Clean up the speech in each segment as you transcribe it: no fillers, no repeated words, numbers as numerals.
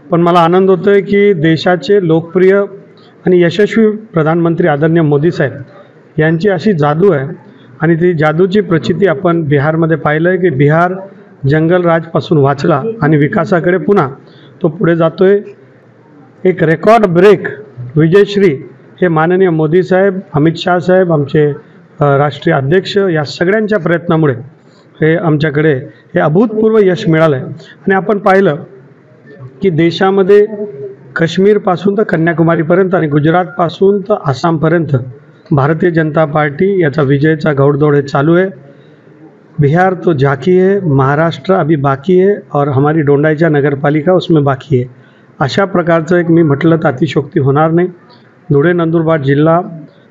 पण मला आनंद होतोय की देशाचे लोकप्रिय आणि यशस्वी प्रधानमंत्री आदरणीय मोदी साहेब यांची अशी जादू आहे आणि ती जादूची प्रचिती आपण बिहारमध्ये पाहिलं आहे की बिहार जंगलराजपासून वाचला आणि विकासाकडे पुन्हा तो पुढे जातोय। एक रेकॉर्ड ब्रेक विजयश्री हे माननीय मोदी साहेब, अमित शाह साहेब, आमचे राष्ट्रीय अध्यक्ष या सगळ्यांच्या प्रयत्नामुळे हे आमच्याकडे हे अभूतपूर्व यश मिळालं आहे। आणि आपण पाहिलं की देशामध्ये काश्मीरपासून तर कन्याकुमारीपर्यंत आणि गुजरातपासून तर आसामपर्यंत भारतीय जनता पार्टी याचा विजयचा घौडदौड हे चालू है। बिहार तो झांकी है, महाराष्ट्र अभी बाकी है और हमारी दोंडाईचा नगरपालिका उसमें बाकी है। अशा प्रकारचं एक मी म्हटलं तर अतिशयोक्ती होणार नाही। धुळे नंदुरबार जिल्हा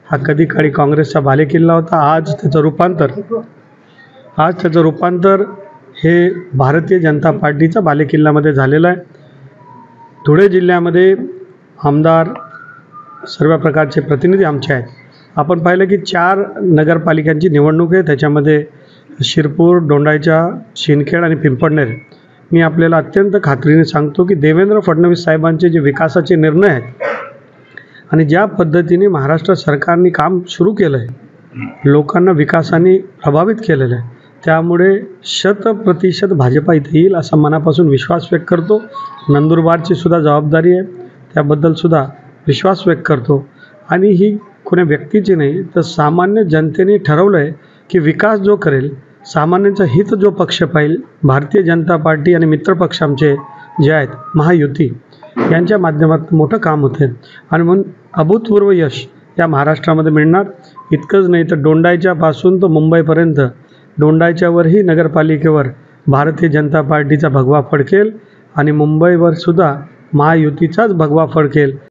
हा कधी काळी काँग्रेसचा बालेकिल्ला होता, आज त्याचं रूपांतर हे भारतीय जनता पार्टीचा बालेकिल्ल्यामध्ये झालेलं आहे। धुळे जिल्ह्यामध्ये आमदार सर्व प्रकारचे प्रतिनिधी आमचे आहेत। आपण पाहिलं की 4 नगरपालिकांची निवडणूक आहे, त्याच्यामध्ये शिरपूर, दोंडाईचा, शिंदखेड आणि पिंपळनेर। मी आपल्याला अत्यंत खात्रीने सांगतो की देवेंद्र फडणवीस साहेबांचे जे विकासाचे निर्णय आहेत आणि ज्या पद्धतीने महाराष्ट्र सरकारने काम सुरू केलं आहे, लोकांना विकासाने प्रभावित केलेलं आहे, त्यामुळे 100% भाजपा इथे येईल असा मनापासून विश्वास व्यक्त करतो। नंदुरबारची सुद्धा जबाबदारी आहे, त्याबद्दल सुद्धा विश्वास व्यक्त करतो। आणि ही कोणी व्यक्तीची नाही तर सामान्य जनतेने ठरवलं आहे की विकास जो करेल, सामान्यांचं हित जो पक्ष पाहिल, भारतीय जनता पार्टी आणि मित्रपक्ष आमचे जे आहेत महायुती यांच्या माध्यमातून मोठं काम होते आणि म्हणून अभूतपूर्व यश या महाराष्ट्रामध्ये मिळणार। इतकंच नाही तर दोंडाईच्यापासून तर मुंबईपर्यंत दोंडाईच्यावरही नगरपालिकेवर भारतीय जनता पार्टीचा भगवा फडकेल आणि मुंबईवर सुद्धा महायुतीचाच भगवा फडकेल।